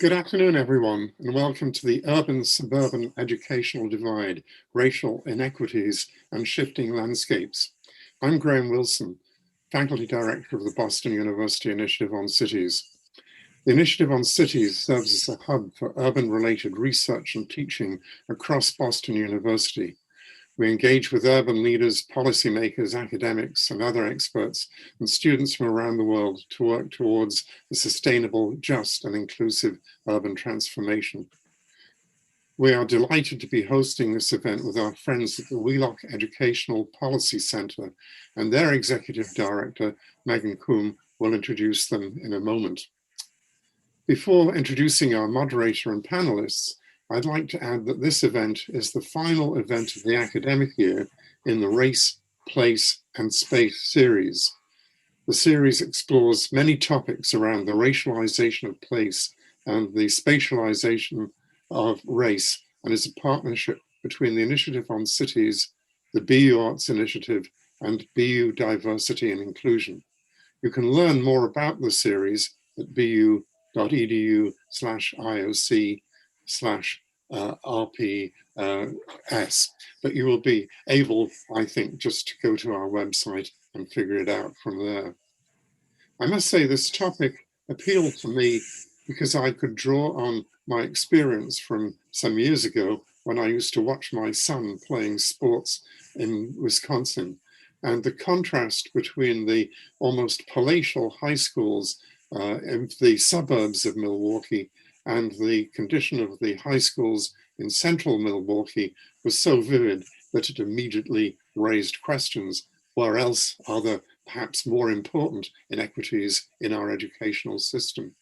Good afternoon, everyone, and welcome to the Urban-Suburban Educational Divide, Racial Inequities and Shifting Landscapes. I'm Graham Wilson, Faculty Director of the Boston University Initiative on Cities. The Initiative on Cities serves as a hub for urban-related research and teaching across Boston University. We engage with urban leaders, policymakers, academics, and other experts and students from around the world to work towards a sustainable, just, and inclusive urban transformation. We are delighted to be hosting this event with our friends at the Wheelock Educational Policy Center, and their Executive Director, Megan Coombe, will introduce them in a moment. Before introducing our moderator and panelists, I'd like to add that this event is the final event of the academic year in the Race, Place, and Space series. The series explores many topics around the racialization of place and the spatialization of race, and is a partnership between the Initiative on Cities, the BU Arts Initiative, and BU Diversity and Inclusion. You can learn more about the series at bu.edu/ioc/RPS, but you will be able, I think, just to go to our website and figure it out from there. I must say this topic appealed to me because I could draw on my experience from some years ago when I used to watch my son playing sports in Wisconsin, and the contrast between the almost palatial high schools in the suburbs of Milwaukee and the condition of the high schools in central Milwaukee was so vivid that it immediately raised questions. Where else are there perhaps more important inequities in our educational system?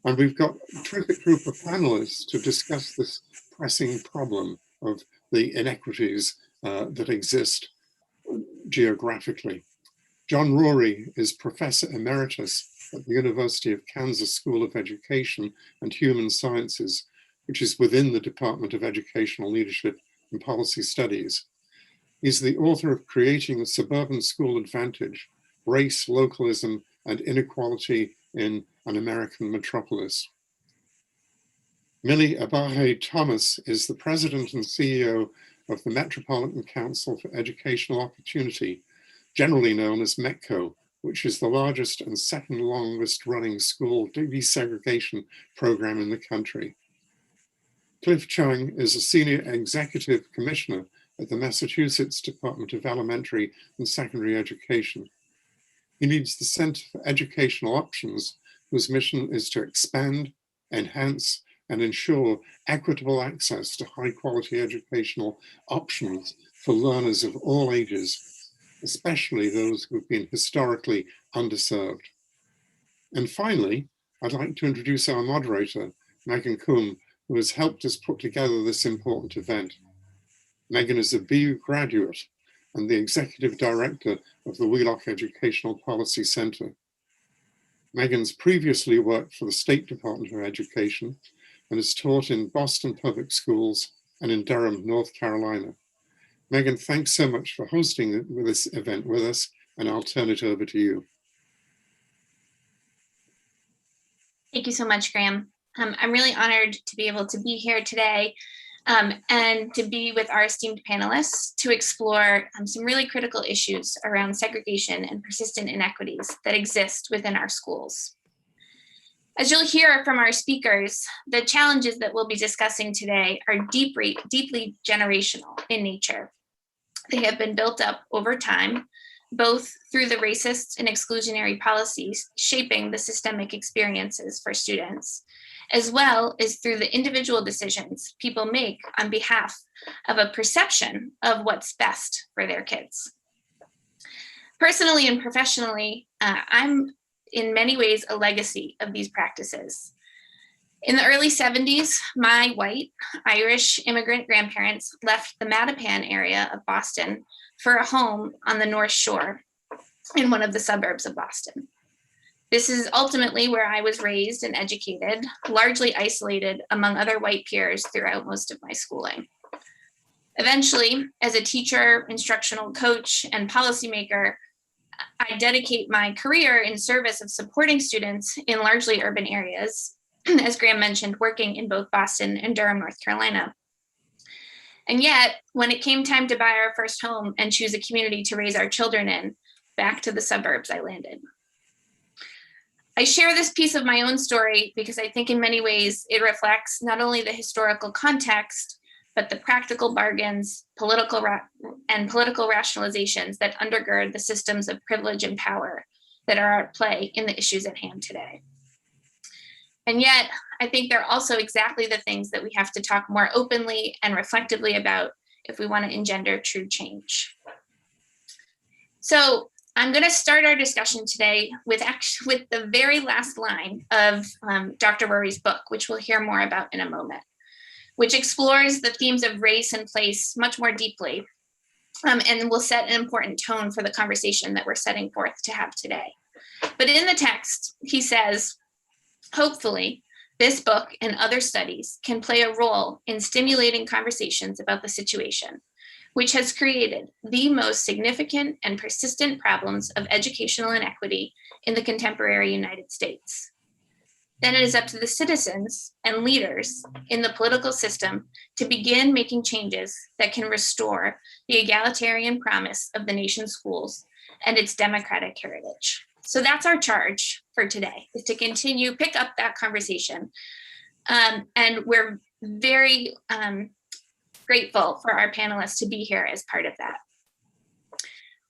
And we've got a terrific group of panelists to discuss this pressing problem of the inequities that exist geographically. John Rory is Professor Emeritus at the University of Kansas School of Education and Human Sciences, which is within the Department of Educational Leadership and Policy Studies. He's the author of Creating the Suburban School Advantage, Race, Localism, and Inequality in an American Metropolis. Millie Abahe-Thomas is the President and CEO of the Metropolitan Council for Educational Opportunity, generally known as METCO, which is the largest and second longest running school desegregation program in the country. Cliff Chung is a Senior Executive Commissioner at the Massachusetts Department of Elementary and Secondary Education. He leads the Center for Educational Options, whose mission is to expand, enhance, and ensure equitable access to high-quality educational options for learners of all ages, especially those who've been historically underserved. And finally, I'd like to introduce our moderator, Megan Coombe, who has helped us put together this important event. Megan is a BU graduate and the Executive Director of the Wheelock Educational Policy Center. Megan's previously worked for the State Department of Education and has taught in Boston Public Schools and in Durham, North Carolina. Megan, thanks so much for hosting this event with us, and I'll turn it over to you. Thank you so much, Graham. I'm really honored to be able to be here today and to be with our esteemed panelists to explore some really critical issues around segregation and persistent inequities that exist within our schools. As you'll hear from our speakers, the challenges that we'll be discussing today are deeply generational in nature. They have been built up over time, both through the racist and exclusionary policies shaping the systemic experiences for students, as well as through the individual decisions people make on behalf of a perception of what's best for their kids. Personally and professionally, I'm in many ways a legacy of these practices. In the early 70s, my white Irish immigrant grandparents left the Mattapan area of Boston for a home on the North Shore in one of the suburbs of Boston. This is ultimately where I was raised and educated, largely isolated among other white peers throughout most of my schooling. Eventually, as a teacher, instructional coach, and policymaker, I dedicate my career in service of supporting students in largely urban areas as Graham mentioned, working in both Boston and Durham, North Carolina. And yet, when it came time to buy our first home and choose a community to raise our children in, back to the suburbs I landed. I share this piece of my own story because I think in many ways it reflects not only the historical context, but the practical bargains, political rationalizations that undergird the systems of privilege and power that are at play in the issues at hand today. And yet, I think they're also exactly the things that we have to talk more openly and reflectively about if we want to engender true change. So I'm going to start our discussion today with the very last line of Dr. Rory's book, which we'll hear more about in a moment, which explores the themes of race and place much more deeply, and will set an important tone for the conversation that we're setting forth to have today. But in the text, he says, hopefully, this book and other studies can play a role in stimulating conversations about the situation, which has created the most significant and persistent problems of educational inequity in the contemporary United States. Then it is up to the citizens and leaders in the political system to begin making changes that can restore the egalitarian promise of the nation's schools and its democratic heritage. So that's our charge for today, is to continue, pick up that conversation. And we're very grateful for our panelists to be here as part of that.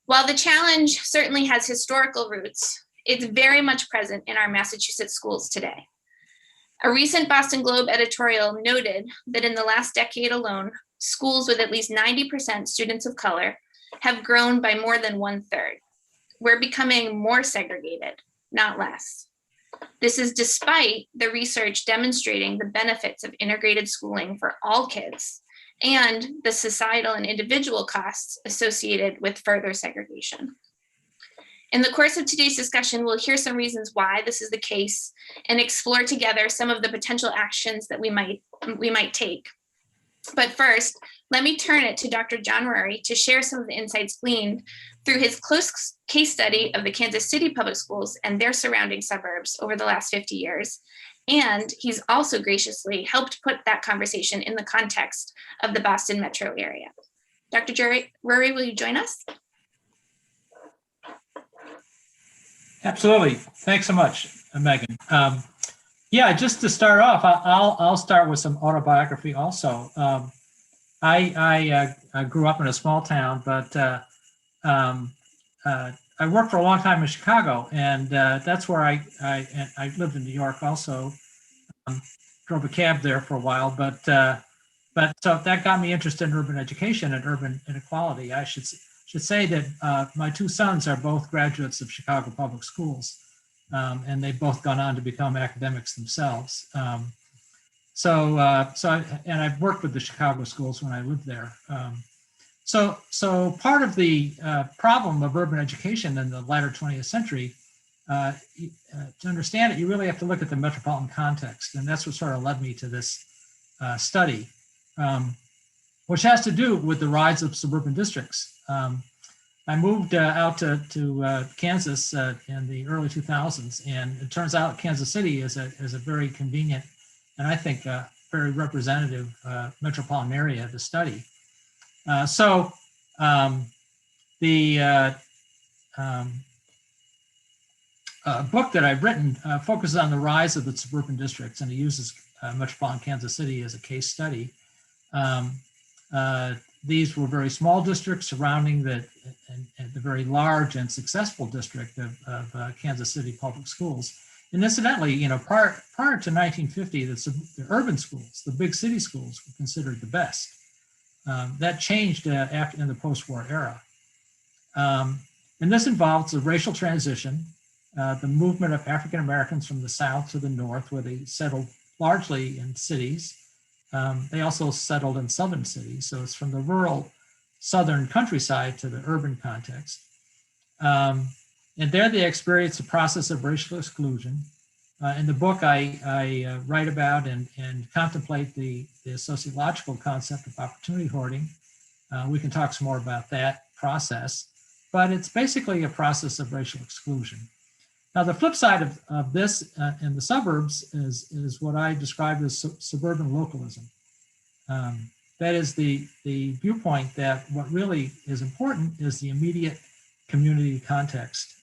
While the challenge certainly has historical roots, it's very much present in our Massachusetts schools today. A recent Boston Globe editorial noted that in the last decade alone, schools with at least 90% students of color have grown by more than 1/3. We're becoming more segregated, not less. This is despite the research demonstrating the benefits of integrated schooling for all kids and the societal and individual costs associated with further segregation. In the course of today's discussion, we'll hear some reasons why this is the case and explore together some of the potential actions that we might take. But first, let me turn it to Dr. John Rory to share some of the insights gleaned through his close case study of the Kansas City public schools and their surrounding suburbs over the last 50 years. And he's also graciously helped put that conversation in the context of the Boston metro area. Dr. Rory, will you join us? Absolutely. Thanks so much, Megan. Yeah, just to start off, I'll start with some autobiography also. I grew up in a small town, but I worked for a long time in Chicago, and that's where I lived in New York also. Drove a cab there for a while, but so that got me interested in urban education and urban inequality. I should say that my two sons are both graduates of Chicago public schools, and they've both gone on to become academics themselves. And I've worked with the Chicago schools when I lived there. So part of the problem of urban education in the latter 20th century, to understand it, you really have to look at the metropolitan context. And that's what sort of led me to this study, which has to do with the rise of suburban districts. I moved out to Kansas in the early 2000s, and it turns out Kansas City is a very convenient and I think very representative metropolitan area to study. The book that I've written focuses on the rise of the suburban districts, and it uses metropolitan Kansas City as a case study. These were very small districts surrounding the very large and successful district of Kansas City public schools. And incidentally, prior to 1950, the urban schools, the big city schools, were considered the best. That changed in the post-war era. And this involves the racial transition, the movement of African Americans from the South to the North, where they settled largely in cities. They also settled in southern cities. So it's from the rural southern countryside to the urban context. And there they experienced the process of racial exclusion. In the book, I write about and contemplate the sociological concept of opportunity hoarding. We can talk some more about that process, but it's basically a process of racial exclusion. Now, the flip side of this in the suburbs is what I described as suburban localism. That is the viewpoint that what really is important is the immediate community context.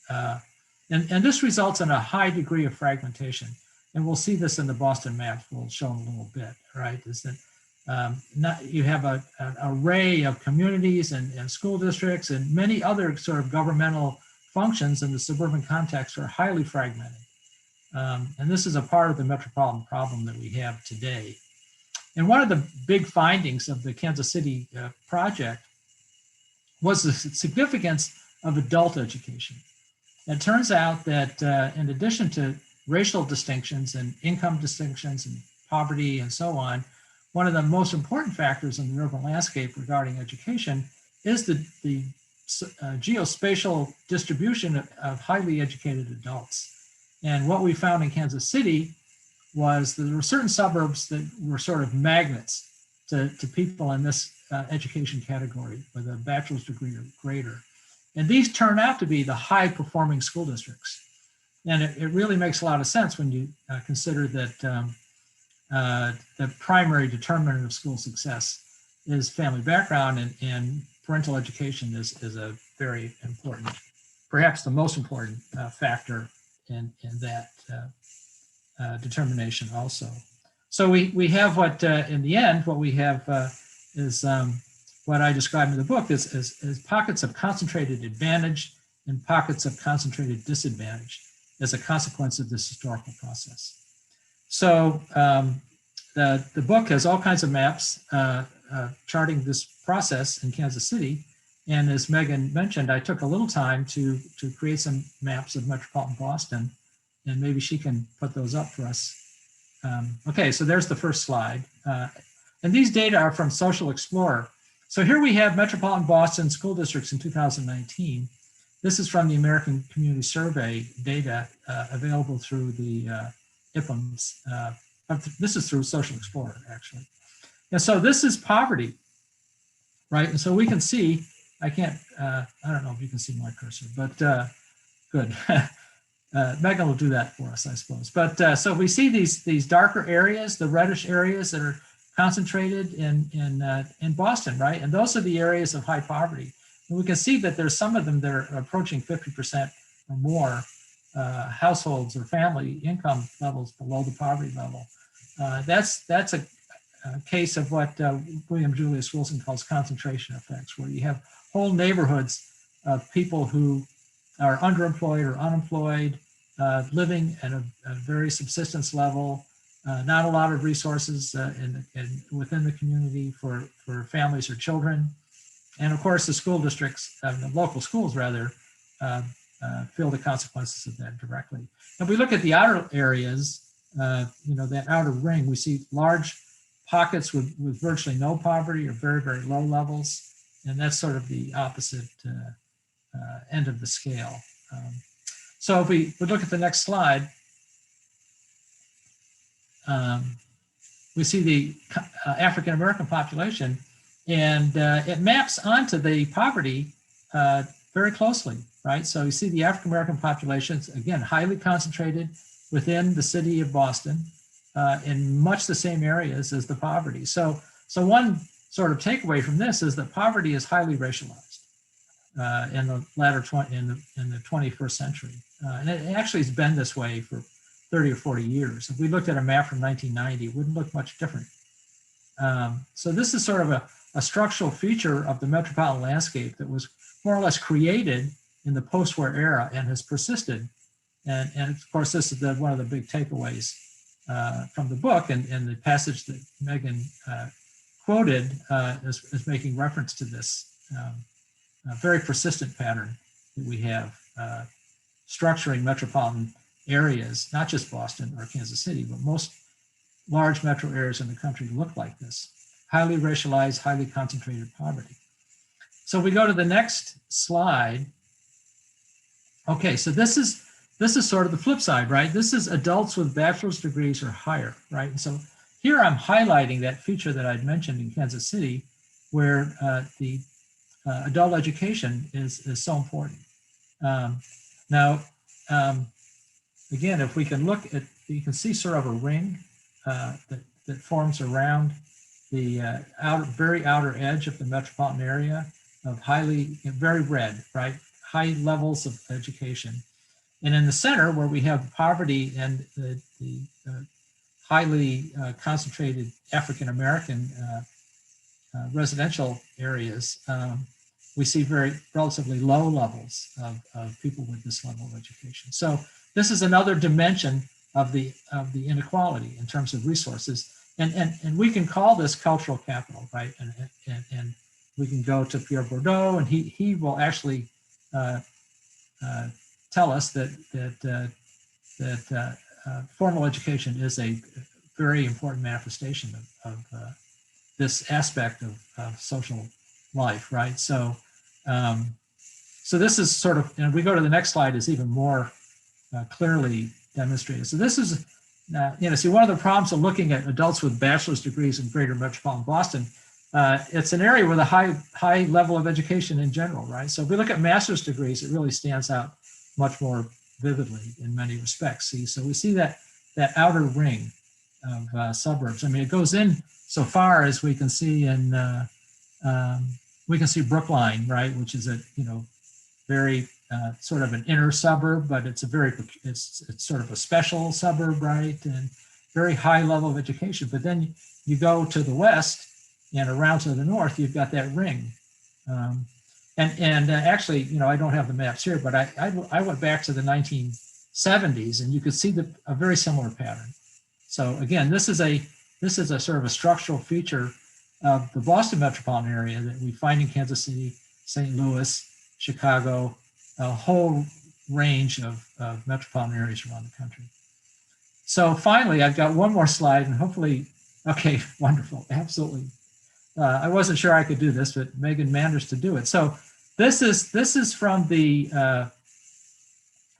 And this results in a high degree of fragmentation. And we'll see this in the Boston maps, we'll show in a little bit, right? Is that you have an array of communities and school districts and many other sort of governmental functions in the suburban context are highly fragmented. And this is a part of the metropolitan problem that we have today. And one of the big findings of the Kansas City project was the significance of adult education. It turns out that in addition to racial distinctions and income distinctions and poverty and so on, one of the most important factors in the urban landscape regarding education is the geospatial distribution of highly educated adults. And what we found in Kansas City was that there were certain suburbs that were sort of magnets to people in this education category with a bachelor's degree or greater. And these turn out to be the high performing school districts. And it really makes a lot of sense when you consider that the primary determinant of school success is family background, and parental education is a very important, perhaps the most important factor in that determination also. So we have what, in the end, what we have is what I described in the book is pockets of concentrated advantage and pockets of concentrated disadvantage as a consequence of this historical process. So the book has all kinds of maps charting this process in Kansas City. And as Megan mentioned, I took a little time to create some maps of metropolitan Boston, and maybe she can put those up for us. Okay, so there's the first slide. And these data are from Social Explorer. So here we have Metropolitan Boston school districts in 2019. This is from the American Community Survey data available through the IPMs. This is through Social Explorer, actually. And so this is poverty, right? And so we can see, I don't know if you can see my cursor, but good. Megan will do that for us, I suppose. But so we see these darker areas, the reddish areas that are concentrated in Boston, right? And those are the areas of high poverty. And we can see that there's some of them that are approaching 50% or more households or family income levels below the poverty level. That's a case of what William Julius Wilson calls concentration effects, where you have whole neighborhoods of people who are underemployed or unemployed, living at a very subsistence level, not a lot of resources within the community for families or children. And of course, the school districts, the local schools rather, feel the consequences of that directly. If we look at the outer areas, that outer ring, we see large pockets with virtually no poverty or very, very low levels. And that's sort of the opposite end of the scale. So if we look at the next slide, we see the African-American population, and it maps onto the poverty very closely, right? So you see the African-American populations, again, highly concentrated within the city of Boston in much the same areas as the poverty. So one sort of takeaway from this is that poverty is highly racialized in the latter in the 21st century. And it actually has been this way for 30 or 40 years. If we looked at a map from 1990, it wouldn't look much different. So this is sort of a structural feature of the metropolitan landscape that was more or less created in the post-war era and has persisted. And of course, this is one of the big takeaways from the book, and the passage that Megan quoted is making reference to this very persistent pattern that we have structuring metropolitan areas, not just Boston or Kansas City, but most large metro areas in the country look like this: highly racialized, highly concentrated poverty. So we go to the next slide. Okay, so this is sort of the flip side, right? This is adults with bachelor's degrees or higher, right? And so here I'm highlighting that feature that I'd mentioned in Kansas City, where the adult education is so important. Now, again, if we can look at, you can see sort of a ring that forms around the very outer edge of the metropolitan area of very red, right? High levels of education. And in the center, where we have poverty and the highly concentrated African-American residential areas, we see relatively low levels of people with this level of education. So this is another dimension of the inequality in terms of resources. And we can call this cultural capital, right? And we can go to Pierre Bourdieu, and he will actually tell us that formal education is a very important manifestation of this aspect of social life, right? So, so this is sort of, and we go to the next slide, is even more clearly demonstrated. So this is, see, one of the problems of looking at adults with bachelor's degrees in greater metropolitan Boston, it's an area with a high level of education in general, right? So if we look at master's degrees, it really stands out much more vividly in many respects. See, so we see that outer ring of suburbs. I mean, it goes in so far as we can see in, we can see Brookline, right, which is a very sort of an inner suburb, but it's sort of a special suburb, right, and very high level of education. But then you go to the west and around to the north, you've got that ring. Actually, I don't have the maps here, but I went back to the 1970s, and you could see a very similar pattern. So again, this is a sort of a structural feature of the Boston metropolitan area that we find in Kansas City, St. Louis, Chicago, a whole range of metropolitan areas around the country. So finally, I've got one more slide, and hopefully, okay, wonderful, absolutely. I wasn't sure I could do this, but Megan managed to do it. So this is from the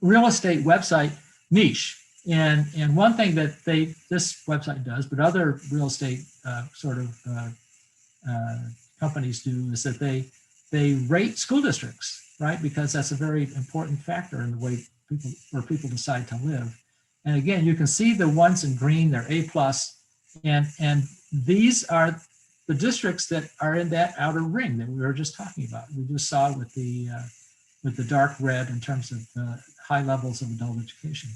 real estate website Niche. And one thing that this website does, but other real estate sort of companies do, is that they rate school districts, right? Because that's a very important factor in the way people decide to live. And again, you can see the ones in green, they're A+, and these are the districts that are in that outer ring that we were just talking about. We just saw with the dark red in terms of high levels of adult education.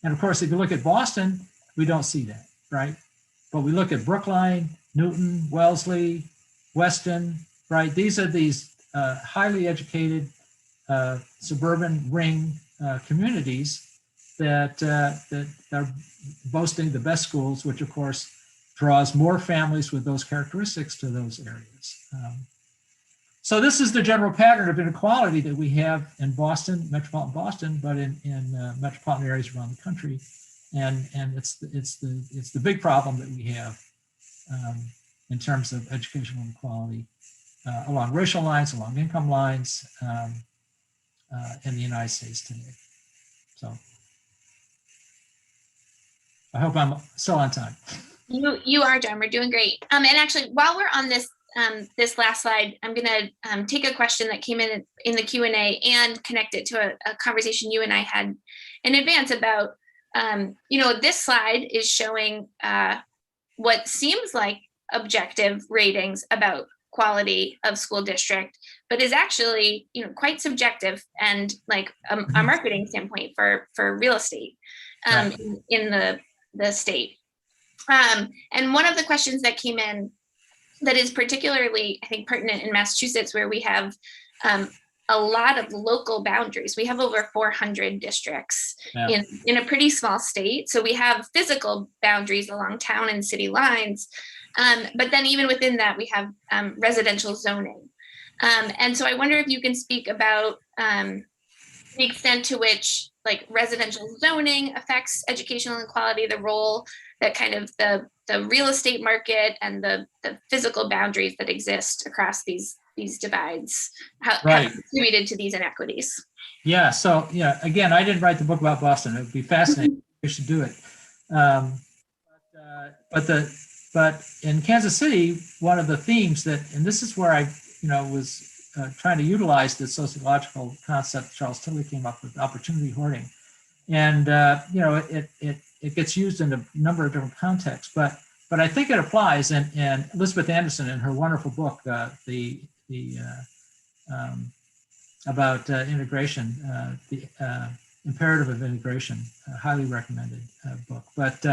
And of course, if you look at Boston, we don't see that, right? But we look at Brookline, Newton, Wellesley, Weston, right? These are these highly educated suburban ring communities that are boasting the best schools, which of course draws more families with those characteristics to those areas. So this is the general pattern of inequality that we have in Boston, metropolitan Boston, but in metropolitan areas around the country, and it's the big problem that we have in terms of educational inequality along racial lines, along income lines in the United States today. So I hope I'm still on time. You are, John. We're doing great. And actually, while we're on this this last slide, I'm going to take a question that came in the Q&A and connect it to a conversation you and I had in advance about, this slide is showing what seems like objective ratings about quality of school district, but is actually, quite subjective and like a marketing standpoint for real estate in the state. And one of the questions that came in that is particularly, I think, pertinent in Massachusetts, where we have a lot of local boundaries. We have over 400 districts in a pretty small state. So we have physical boundaries along town and city lines. But then even within that, we have residential zoning. And so I wonder if you can speak about the extent to which like residential zoning affects educational inequality, the role that kind of the real estate market and the physical boundaries that exist across these divides have contributed to these inequities. Yeah, so again, I didn't write the book about Boston. It would be fascinating. We should do it. But in Kansas City, one of the themes that, and this is where I was trying to utilize the sociological concept Charles Tilley came up with, opportunity hoarding. And it gets used in a number of different contexts, but I think it applies. And Elizabeth Anderson, in her wonderful book, about integration, the imperative of integration, highly recommended book. But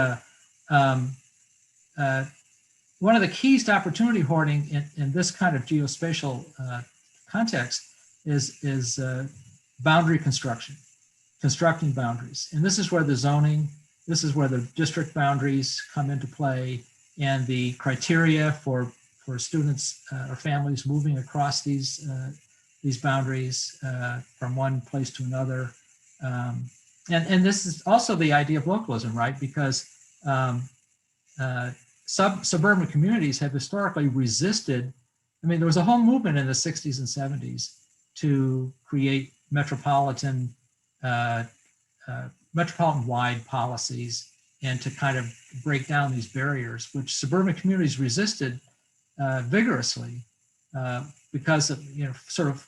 one of the keys to opportunity hoarding in this kind of geospatial context is boundary constructing boundaries. And this is where the zoning, this is where the district boundaries come into play, and the criteria for students or families moving across these boundaries from one place to another. And this is also the idea of localism, right? Because suburban communities have historically resisted. I mean, there was a whole movement in the 60s and 70s to create metropolitan-wide policies and to kind of break down these barriers, which suburban communities resisted vigorously because of, sort of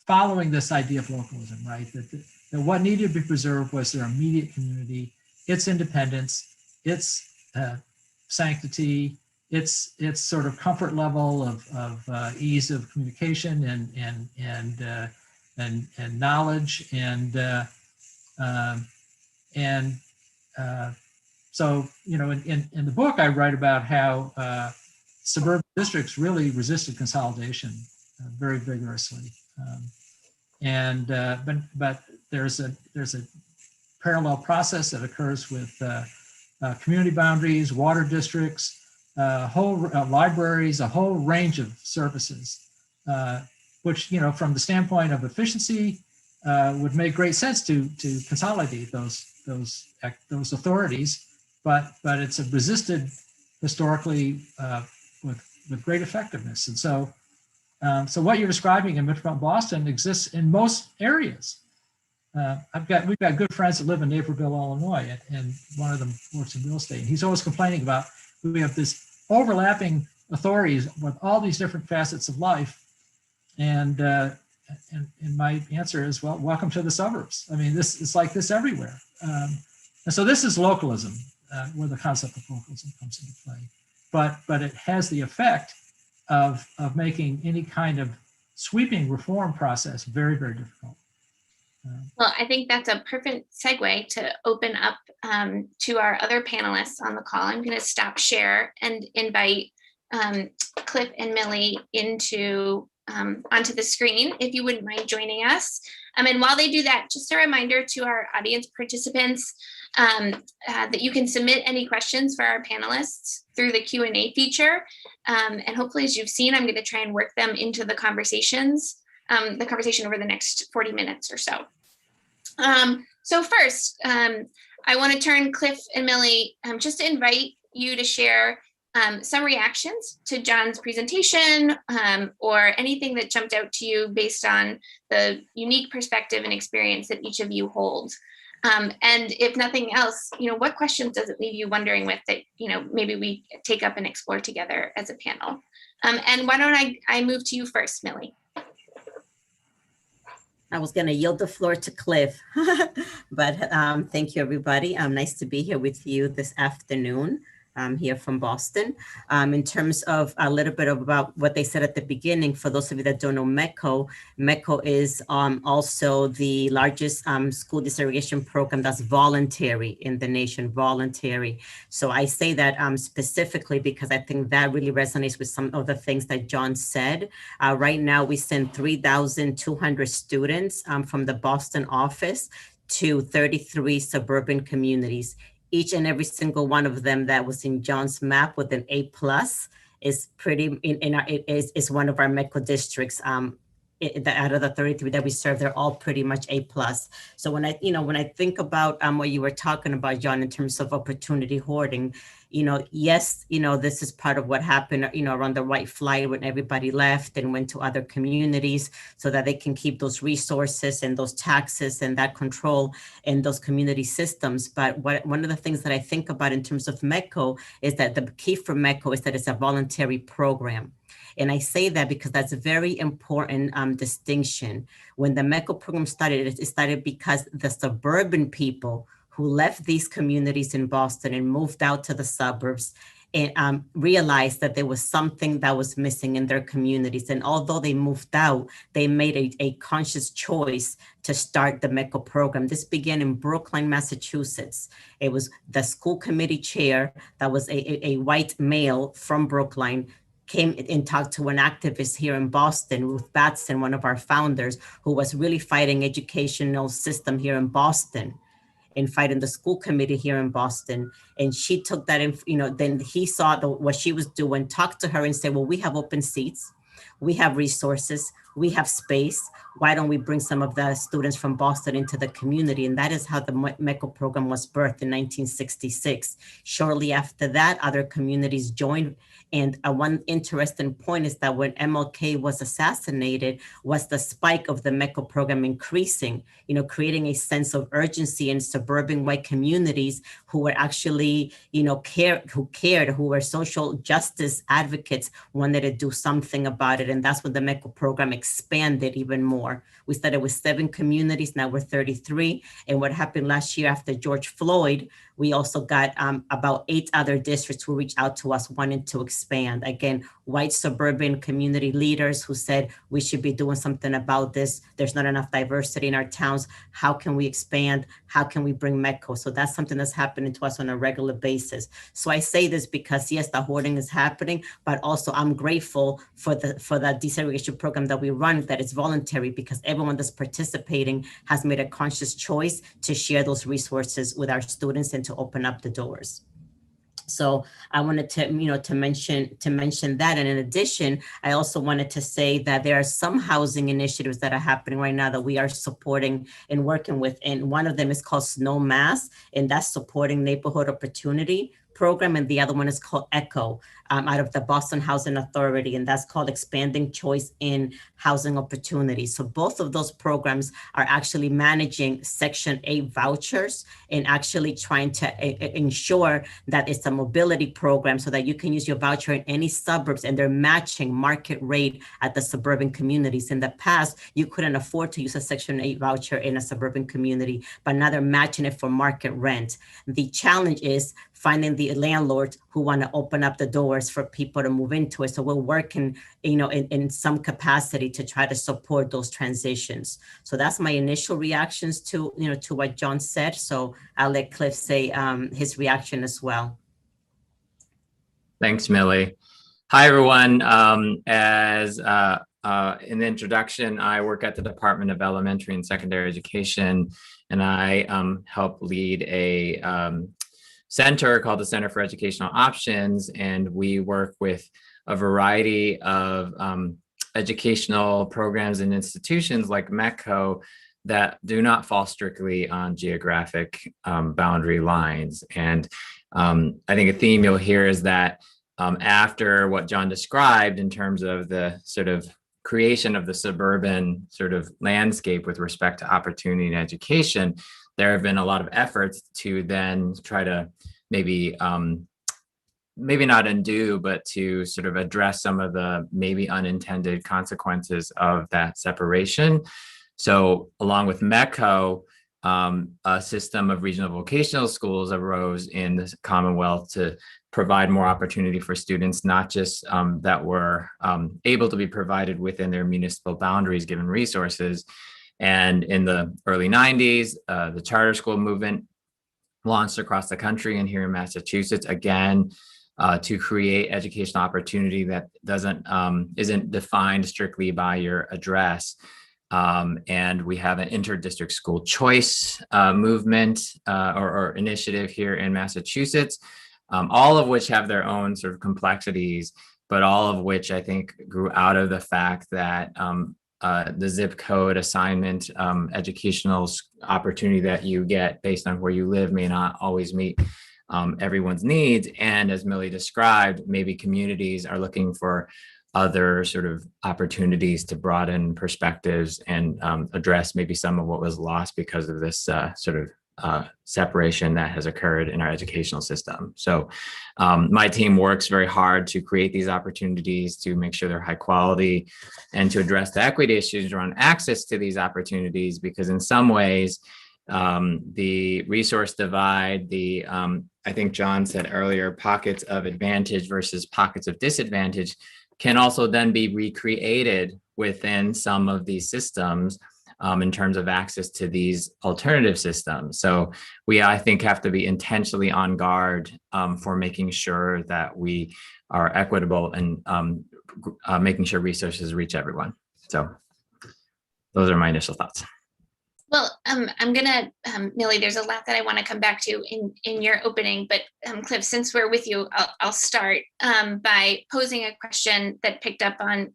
following this idea of localism, right? That what needed to be preserved was their immediate community, its independence, its sanctity, its sort of comfort level of ease of communication and knowledge, so in the book I write about how suburban districts really resisted consolidation very vigorously, but there's a parallel process that occurs with community boundaries, water districts, libraries, a whole range of services, which, from the standpoint of efficiency, would make great sense to consolidate those authorities, but it's resisted historically with great effectiveness. And so what you're describing in Metropolitan Boston exists in most areas. We've got good friends that live in Naperville, Illinois, and one of them works in real estate. And he's always complaining about we have this overlapping authorities with all these different facets of life. And my answer is, well, welcome to the suburbs. I mean, it's like this everywhere. And so this is localism, where the concept of localism comes into play. But it has the effect of making any kind of sweeping reform process very, very difficult. Well, I think that's a perfect segue to open up to our other panelists on the call. I'm going to stop share and invite Cliff and Millie onto the screen, if you wouldn't mind joining us. And while they do that, just a reminder to our audience participants that you can submit any questions for our panelists through the Q&A feature. And hopefully, as you've seen, I'm going to try and work them into the conversation over the next 40 minutes or so. So first, I want to turn Cliff and Millie just to invite you to share some reactions to John's presentation, or anything that jumped out to you based on the unique perspective and experience that each of you hold. And if nothing else, what questions does it leave you wondering with that, maybe we take up and explore together as a panel? And why don't I move to you first, Millie? I was going to yield the floor to Cliff, but thank you, everybody. Nice to be here with you this afternoon. Here from Boston. In terms of a little bit about what they said at the beginning, for those of you that don't know MECO is also the largest school desegregation program that's voluntary in the nation, voluntary. So I say that specifically because I think that really resonates with some of the things that John said. Right now, we send 3,200 students from the Boston office to 33 suburban communities. Each and every single one of them that was in John's map with an A+ is pretty is one of our MECO districts. Out of the 33 that we serve, they're all pretty much A+. So when I think about what you were talking about, John, in terms of opportunity hoarding, yes, this is part of what happened, around the Wright flight when everybody left and went to other communities so that they can keep those resources and those taxes and that control in those community systems. But one of the things that I think about in terms of MECO is that the key for MECO is that it's a voluntary program. And I say that because that's a very important distinction. When the MECO program started, it started because the suburban people who left these communities in Boston and moved out to the suburbs and realized that there was something that was missing in their communities. And although they moved out, they made a conscious choice to start the MECO program. This began in Brookline, Massachusetts. It was the school committee chair that was a white male from Brookline, came and talked to an activist here in Boston, Ruth Batson, one of our founders, who was really fighting educational system here in Boston and fighting the school committee here in Boston. And she took that in, then he saw what she was doing, talked to her and said, well, we have open seats, we have resources, we have space. Why don't we bring some of the students from Boston into the community? And that is how the MECO program was birthed in 1966. Shortly after that, other communities joined. And one interesting point is that when MLK was assassinated, was the spike of the MECO program increasing, creating a sense of urgency in suburban white communities who were actually, who were social justice advocates, wanted to do something about it. And that's when the MECO program expanded even more. We started with 7 communities, now we're 33. And what happened last year after George Floyd, we also got about 8 other districts who reached out to us wanting to expand. Again, white suburban community leaders who said, we should be doing something about this. There's not enough diversity in our towns. How can we expand? How can we bring MECO? So that's something that's happening to us on a regular basis. So I say this because yes, the hoarding is happening, but also I'm grateful for the desegregation program that we run, that is voluntary, because everyone that's participating has made a conscious choice to share those resources with our students and to open up the doors. So I wanted to, to mention that. And in addition, I also wanted to say that there are some housing initiatives that are happening right now that we are supporting and working with. And one of them is called Snow Mass, and that's supporting neighborhood opportunity program. And the other one is called ECHO, out of the Boston Housing Authority, and that's called Expanding Choice in Housing Opportunities. So both of those programs are actually managing Section 8 vouchers and actually trying to ensure that it's a mobility program so that you can use your voucher in any suburbs, and they're matching market rate at the suburban communities. In the past, you couldn't afford to use a Section 8 voucher in a suburban community, but now they're matching it for market rent. The challenge is finding the landlords who want to open up the doors for people to move into it. So we're working, in some capacity to try to support those transitions. So that's my initial reactions to, to what John said. So I'll let Cliff say his reaction as well. Thanks, Millie. Hi, everyone. As in the introduction, I work at the Department of Elementary and Secondary Education, and I help lead a center called the Center for Educational Options, and we work with a variety of educational programs and institutions like MECO that do not fall strictly on geographic boundary lines. And I think a theme you'll hear is that after what John described in terms of the sort of creation of the suburban sort of landscape with respect to opportunity and education, there have been a lot of efforts to then try to maybe not undo, but to sort of address some of the maybe unintended consequences of that separation. So along with MECO, a system of regional vocational schools arose in the Commonwealth to provide more opportunity for students, not just that were able to be provided within their municipal boundaries given resources. And in the early 90s, the charter school movement launched across the country and here in Massachusetts, again, to create educational opportunity that isn't defined strictly by your address. And we have an interdistrict school choice movement or initiative here in Massachusetts, all of which have their own sort of complexities, but all of which I think grew out of the fact that the zip code assignment educational opportunity that you get based on where you live may not always meet everyone's needs. And as Millie described, maybe communities are looking for other sort of opportunities to broaden perspectives and address maybe some of what was lost because of this sort of separation that has occurred in our educational system. So my team works very hard to create these opportunities, to make sure they're high quality, and to address the equity issues around access to these opportunities, because in some ways, the resource divide, I think John said earlier, pockets of advantage versus pockets of disadvantage can also then be recreated within some of these systems in terms of access to these alternative systems. So we, I think, have to be intentionally on guard for making sure that we are equitable and making sure resources reach everyone. So those are my initial thoughts. Well, I'm gonna, Millie, there's a lot that I want to come back to in your opening, but Cliff, since we're with you, I'll start by posing a question that picked up on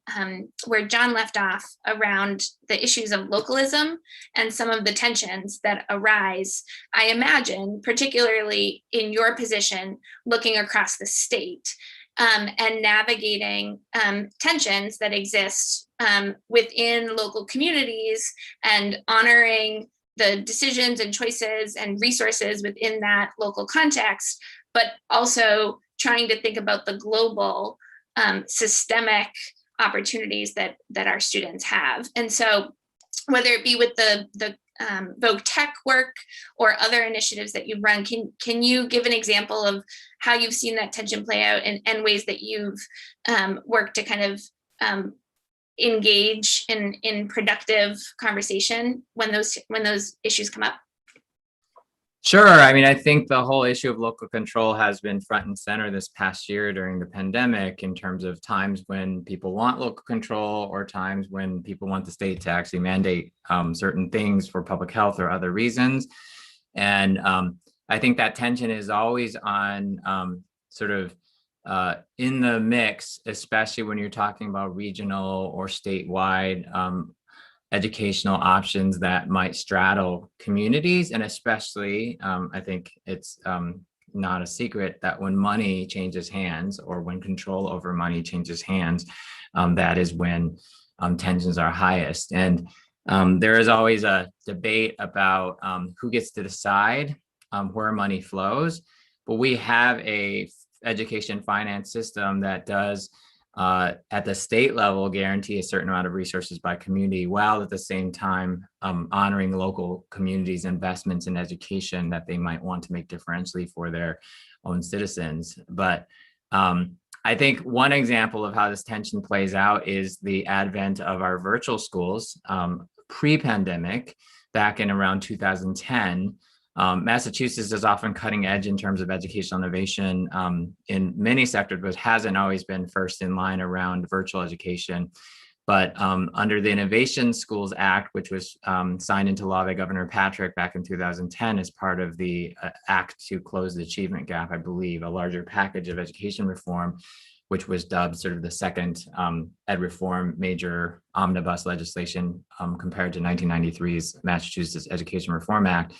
where John left off around the issues of localism and some of the tensions that arise, I imagine, particularly in your position, looking across the state. And navigating tensions that exist within local communities and honoring the decisions and choices and resources within that local context, but also trying to think about the global systemic opportunities that our students have. And so whether it be with the Voc Tech work or other initiatives that you've run, can you give an example of how you've seen that tension play out and ways that you've worked to kind of engage in productive conversation when those issues come up? Sure. I mean, I think the whole issue of local control has been front and center this past year during the pandemic, in terms of times when people want local control or times when people want the state to actually mandate certain things for public health or other reasons. And I think that tension is always on sort of in the mix, especially when you're talking about regional or statewide educational options that might straddle communities. And especially, I think it's not a secret that when money changes hands, or when control over money changes hands, that is when tensions are highest. And there is always a debate about who gets to decide where money flows. But we have a education finance system that does at the state level guarantee a certain amount of resources by community, while at the same time honoring local communities' investments in education that they might want to make differentially for their own citizens. But I think one example of how this tension plays out is the advent of our virtual schools. Pre-pandemic, back in around 2010, Massachusetts is often cutting edge in terms of educational innovation in many sectors, but hasn't always been first in line around virtual education. But under the Innovation Schools Act, which was signed into law by Governor Patrick back in 2010 as part of the act to close the achievement gap, I believe, a larger package of education reform, which was dubbed sort of the second ed reform major omnibus legislation compared to 1993's Massachusetts Education Reform Act.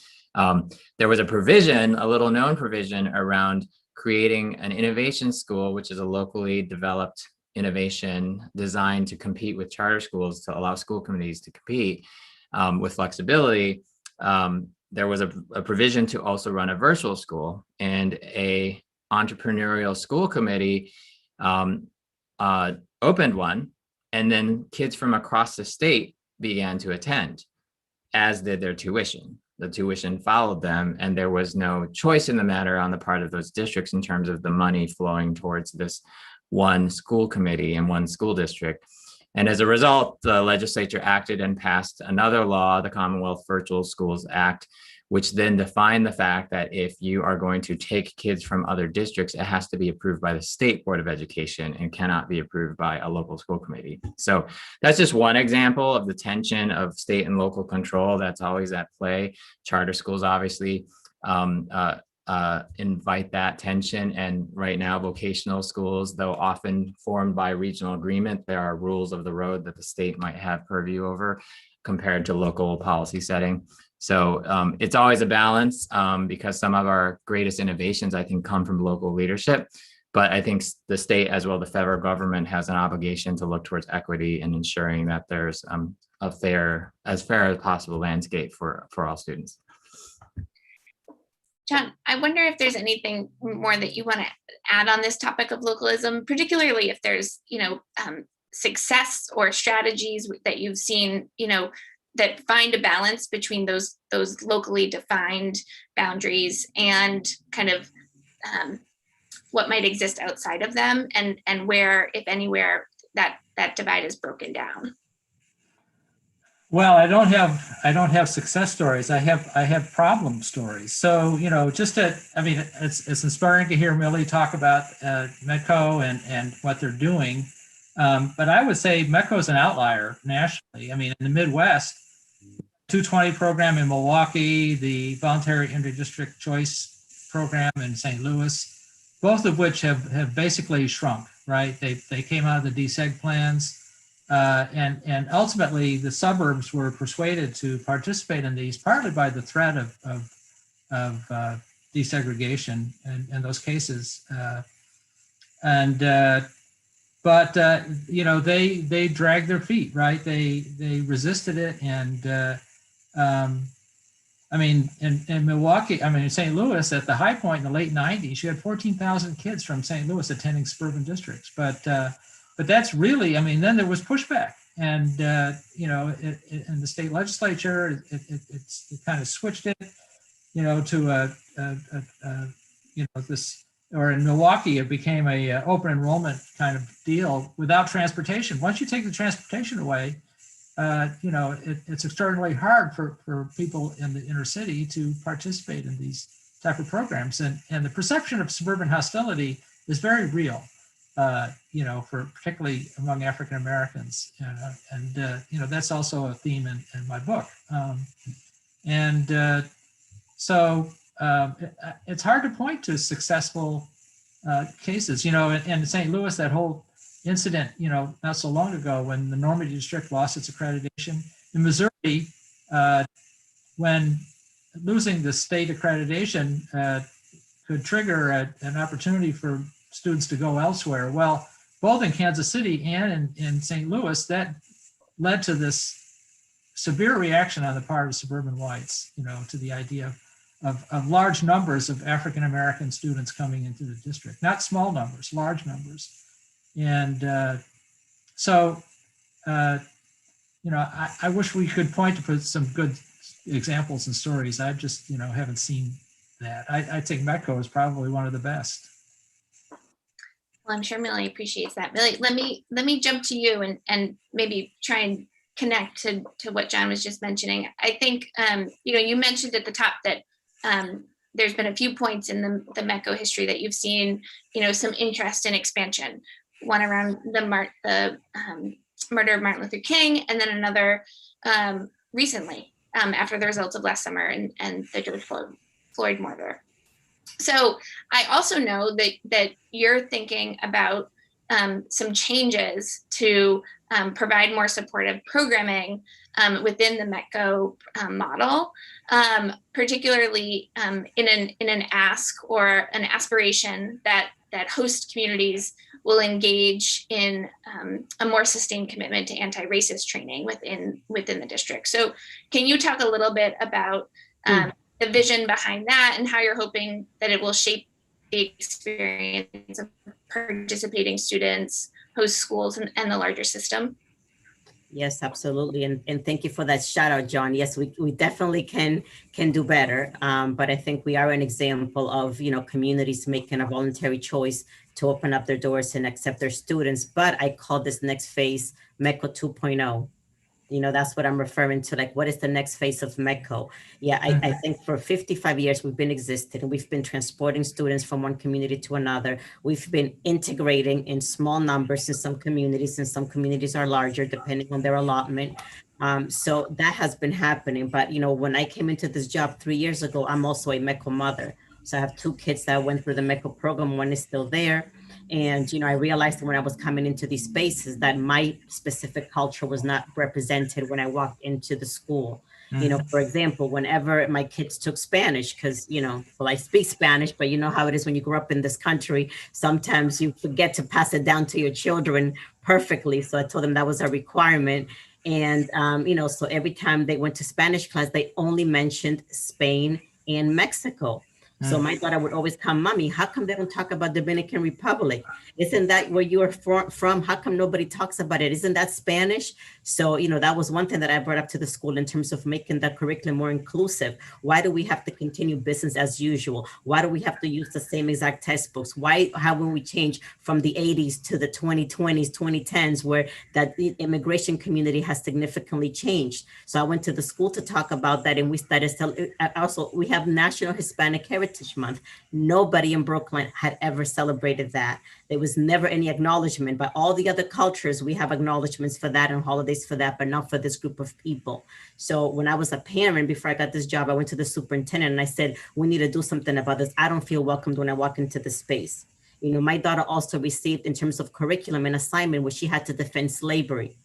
There was a provision, a little known provision, around creating an innovation school, which is a locally developed innovation designed to compete with charter schools, to allow school committees to compete with flexibility. There was a provision to also run a virtual school, and a entrepreneurial school committee opened one, and then kids from across the state began to attend, as did their tuition. The tuition followed them, and there was no choice in the matter on the part of those districts in terms of the money flowing towards this one school committee and one school district. And as a result, the legislature acted and passed another law, the Commonwealth Virtual Schools Act, which then defined the fact that if you are going to take kids from other districts, it has to be approved by the State Board of Education and cannot be approved by a local school committee. So that's just one example of the tension of state and local control that's always at play. Charter schools obviously invite that tension. And right now, vocational schools, though often formed by regional agreement, there are rules of the road that the state might have purview over compared to local policy setting. So it's always a balance because some of our greatest innovations, I think, come from local leadership. But I think the state, as well the federal government, has an obligation to look towards equity and ensuring that there's a fair as possible landscape for all students. John, I wonder if there's anything more that you want to add on this topic of localism, particularly if there's, success or strategies that you've seen, that find a balance between those locally defined boundaries and kind of what might exist outside of them, and where, if anywhere, that divide is broken down. Well, I don't have success stories. I have problem stories. So, it's inspiring to hear Millie talk about METCO and what they're doing. But I would say METCO is an outlier nationally. I mean, in the Midwest, 220 program in Milwaukee, the voluntary interdistrict choice program in St. Louis, both of which have basically shrunk, right? They came out of the deseg plans. And ultimately, the suburbs were persuaded to participate in these, partly by the threat of desegregation in those cases. But they dragged their feet, right? They resisted it, and in Milwaukee, in St. Louis, at the high point in the late '90s, you had 14,000 kids from St. Louis attending suburban districts, but that's really, then there was pushback, and in the state legislature, it kind of switched it, to this, or in Milwaukee, it became a open enrollment kind of deal without transportation. Once you take the transportation away, it's extraordinarily hard for people in the inner city to participate in these type of programs, and the perception of suburban hostility is very real. For particularly among African Americans, and that's also a theme in my book. So it's hard to point to successful cases. In St. Louis, that whole incident, not so long ago, when the Normandy district lost its accreditation. In Missouri, when losing the state accreditation could trigger an opportunity for students to go elsewhere. Well, both in Kansas City and in St. Louis, that led to this severe reaction on the part of suburban whites, to the idea of large numbers of African American students coming into the district, not small numbers, large numbers. And I wish we could point to some good examples and stories. I just, haven't seen that. I think METCO is probably one of the best. Well, I'm sure Millie appreciates that. Millie, let me jump to you and maybe try and connect to what John was just mentioning. I think, you mentioned at the top that there's been a few points in the METCO history that you've seen, some interest in expansion. One around the murder of Martin Luther King, and then another recently after the results of last summer and the George Floyd murder. So I also know that you're thinking about some changes to provide more supportive programming within the METCO model, particularly in an ask or an aspiration that host communities will engage in a more sustained commitment to anti-racist training within the district. So can you talk a little bit about the vision behind that and how you're hoping that it will shape the experience of participating students, host schools, and the larger system? Yes, absolutely. And thank you for that shout out, John. Yes, we definitely can do better. But I think we are an example of, communities making a voluntary choice to open up their doors and accept their students. But I call this next phase METCO 2.0. That's what I'm referring to. Like, what is the next phase of METCO? Yeah, I think for 55 years we've been existing, and we've been transporting students from one community to another. We've been integrating in small numbers in some communities, and some communities are larger depending on their allotment. So that has been happening. But, when I came into this job 3 years ago, I'm also a METCO mother. So I have 2 kids that went through the METCO program. One is still there. And, I realized when I was coming into these spaces that my specific culture was not represented when I walked into the school. For example, whenever my kids took Spanish, because, I speak Spanish, but you know how it is when you grow up in this country, sometimes you forget to pass it down to your children perfectly. So I told them that was a requirement. And, so every time they went to Spanish class, they only mentioned Spain and Mexico. So my daughter would always come, Mommy, how come they don't talk about Dominican Republic? Isn't that where you are from? How come nobody talks about it? Isn't that Spanish? So, that was one thing that I brought up to the school in terms of making the curriculum more inclusive. Why do we have to continue business as usual? Why do we have to use the same exact textbooks? How will we change from the 80s to the 2020s, 2010s, where that the immigration community has significantly changed? So I went to the school to talk about that, and we started. Also, we have National Hispanic Heritage Month. Nobody in Brooklyn had ever celebrated that. There was never any acknowledgement. By all the other cultures, we have acknowledgements for that and holidays for that, but not for this group of people. So when I was a parent, before I got this job, I went to the superintendent and I said, we need to do something about this. I don't feel welcomed when I walk into the space. My daughter also received, in terms of curriculum, an assignment where she had to defend slavery.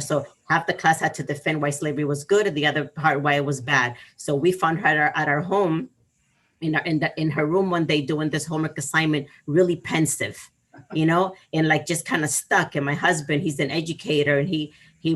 So half the class had to defend why slavery was good and the other part why it was bad. So we found her at our home in her room one day doing this homework assignment, really pensive, and like just kind of stuck. And my husband, he's an educator, and he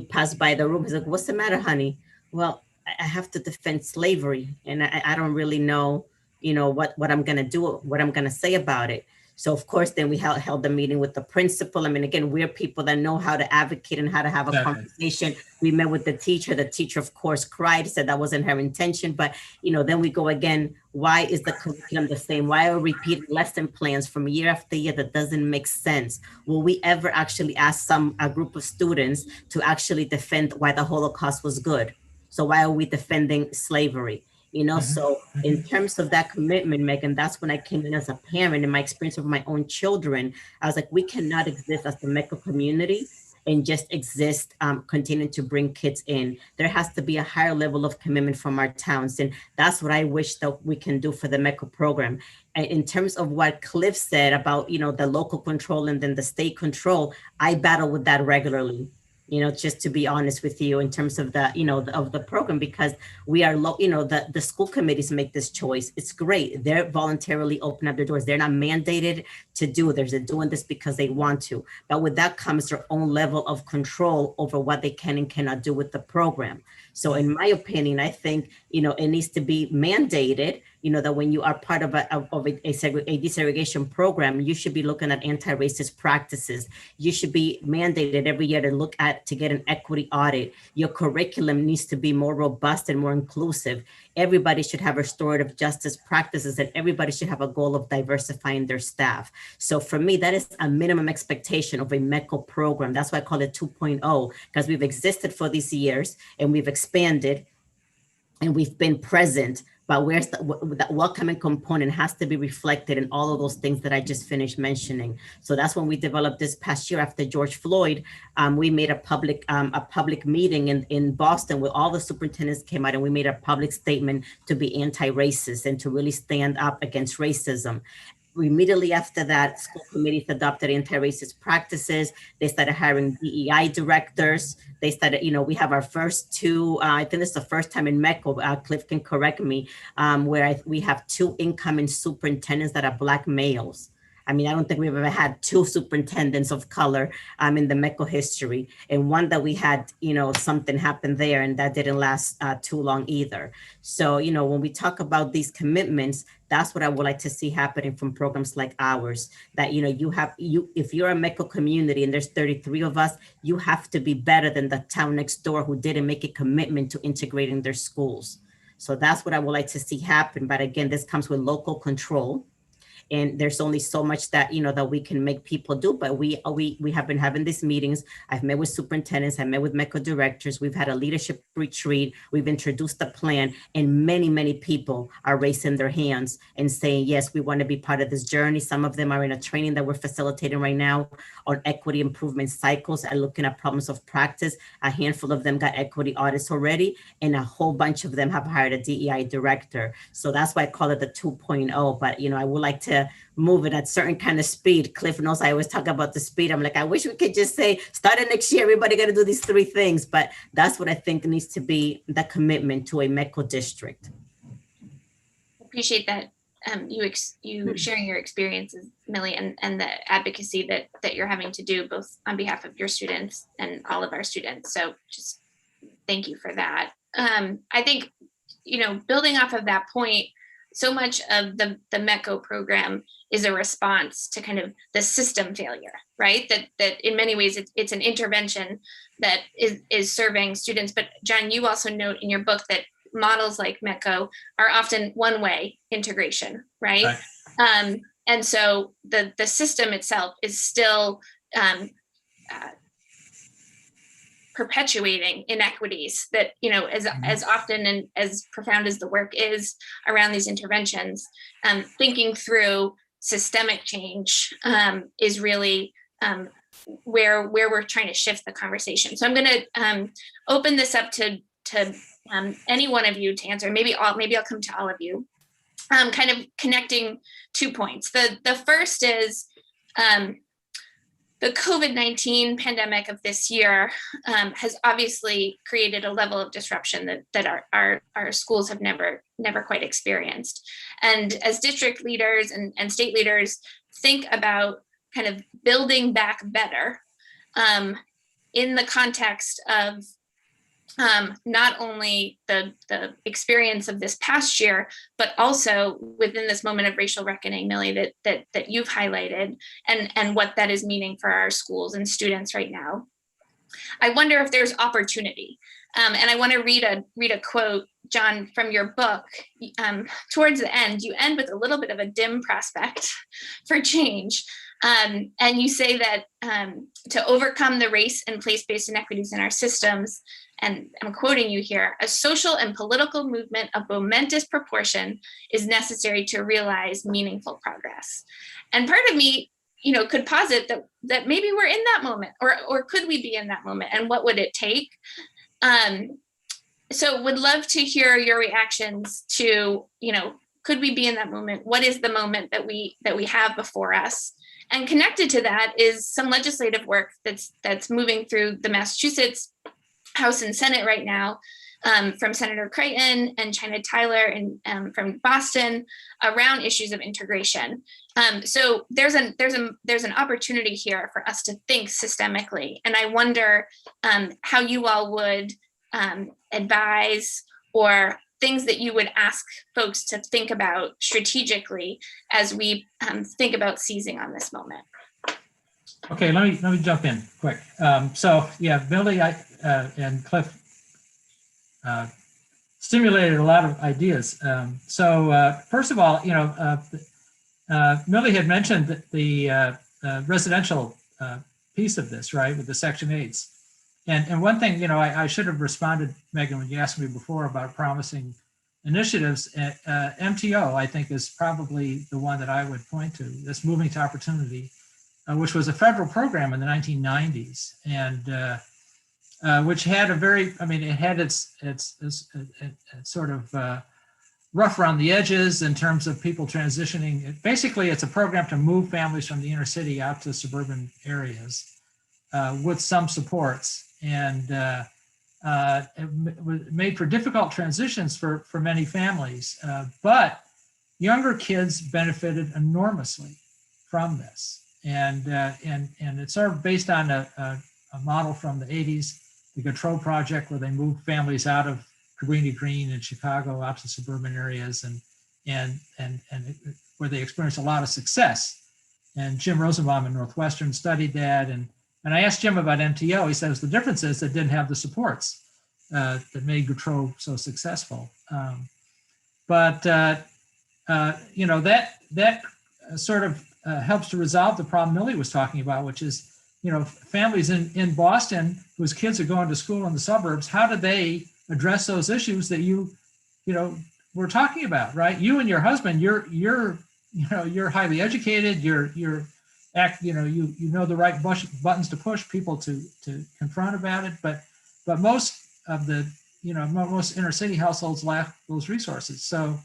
passed by the room. He's like, "What's the matter, honey?" Well, I have to defend slavery, and I don't really know, what I'm gonna do, what I'm gonna say about it. So of course, then we held the meeting with the principal. I mean, again, we're people that know how to advocate and how to have a conversation. We met with the teacher. The teacher, of course, cried, said that wasn't her intention. But, then we go again, why is the curriculum the same? Why are we repeating lesson plans from year after year that doesn't make sense? Will we ever actually ask a group of students to actually defend why the Holocaust was good? So why are we defending slavery? So in terms of that commitment, Megan, that's when I came in as a parent, and my experience with my own children. I was like, we cannot exist as the MECO community and just exist, continuing to bring kids in. There has to be a higher level of commitment from our towns. And that's what I wish that we can do for the MECO program. And in terms of what Cliff said about, the local control and then the state control, I battle with that regularly. Just to be honest with you, in terms of the, of the program, because we are the school committees make this choice. It's great. They're voluntarily open up their doors. They're not mandated to do it. They're doing this because they want to. But with that comes their own level of control over what they can and cannot do with the program. So in my opinion, I think, it needs to be mandated, that when you are part of a desegregation program, you should be looking at anti-racist practices. You should be mandated every year to get an equity audit. Your curriculum needs to be more robust and more inclusive. Everybody should have restorative justice practices, and everybody should have a goal of diversifying their staff. So for me, that is a minimum expectation of a MECO program. That's why I call it 2.0, because we've existed for these years and we've expanded and we've been present. But where's that welcoming component has to be reflected in all of those things that I just finished mentioning. So that's when we developed this past year after George Floyd. We made a public meeting in Boston where all the superintendents came out, and we made a public statement to be anti-racist and to really stand up against racism. Immediately after that, school committees adopted anti-racist practices. They started hiring DEI directors. They started, we have our first two, I think it's the first time in MECO, Cliff can correct me, where we have 2 incoming superintendents that are Black males. I mean, I don't think we've ever had 2 superintendents of color in the MECO history. And one that we had, something happened there, and that didn't last too long either. So, when we talk about these commitments, that's what I would like to see happening from programs like ours, that, if you're a MECO community and there's 33 of us, you have to be better than the town next door who didn't make a commitment to integrating their schools. So that's what I would like to see happen. But again, this comes with local control. And there's only so much that, that we can make people do. But we have been having these meetings. I've met with superintendents. I've met with MECO directors. We've had a leadership retreat. We've introduced the plan. And many, many people are raising their hands and saying, yes, we want to be part of this journey. Some of them are in a training that we're facilitating right now on equity improvement cycles and looking at problems of practice. A handful of them got equity audits already. And a whole bunch of them have hired a DEI director. So that's why I call it the 2.0. But, I would like to move it at certain kind of speed. Cliff knows I always talk about the speed. I'm like, I wish we could just say, starting next year, everybody got to do these 3 things. But that's what I think needs to be the commitment to a MECO district. Appreciate that. You sharing your experiences, Millie, and the advocacy that you're having to do both on behalf of your students and all of our students. So just thank you for that. I think, building off of that point, so much of the METCO program is a response to kind of the system failure, right? That in many ways it's an intervention that is serving students. But John, you also note in your book that models like METCO are often one-way integration, right? And so the system itself is still perpetuating inequities that, as often and as profound as the work is around these interventions, thinking through systemic change is really where we're trying to shift the conversation. So I'm going to open this up to any one of you to answer. Maybe I'll come to all of you. Kind of connecting 2 points. The first is the COVID-19 pandemic of this year has obviously created a level of disruption that our schools have never quite experienced. And as district leaders and state leaders think about kind of building back better in the context of not only the experience of this past year, but also within this moment of racial reckoning, Millie, that you've highlighted, and what that is meaning for our schools and students right now. I wonder if there's opportunity. And I want to read a quote, John, from your book. Towards the end, you end with a little bit of a dim prospect for change. And you say that to overcome the race and place-based inequities in our systems, and I'm quoting you here, a social and political movement of momentous proportion is necessary to realize meaningful progress. And part of me, could posit that maybe we're in that moment, or could we be in that moment, and what would it take? So would love to hear your reactions to, could we be in that moment? What is the moment that we have before us? And connected to that is some legislative work that's moving through the Massachusetts House and Senate right now, from Senator Creighton and China Tyler and from Boston around issues of integration. So there's an opportunity here for us to think systemically, and I wonder how you all would advise, or things that you would ask folks to think about strategically as we think about seizing on this moment. Okay, let me jump in quick. So yeah, Billy and Cliff stimulated a lot of ideas. So first of all, Millie had mentioned that the residential piece of this, right, with the Section 8s. And one thing, I should have responded, Megan, when you asked me before about promising initiatives. MTO, I think, is probably the one that I would point to, this Moving to Opportunity, which was a federal program in the 1990s, and which had it had its sort of rough around the edges in terms of people transitioning. Basically, it's a program to move families from the inner city out to suburban areas with some supports, and it was made for difficult transitions for many families, but younger kids benefited enormously from this. And it's sort of based on a model from the 80s, the Control Project, where they moved families out of Cabrini Green in Chicago out to suburban areas, and where they experienced a lot of success. And Jim Rosenbaum in Northwestern studied that. And I asked Jim about MTO. He says the difference is they didn't have the supports that made Gautreaux so successful. That sort of helps to resolve the problem Millie was talking about, which is, families in Boston whose kids are going to school in the suburbs, how do they address those issues that you were talking about, right? You and your husband, you're highly educated, you know the right buttons to push people to confront about it, but most of the most inner city households lack those resources. So,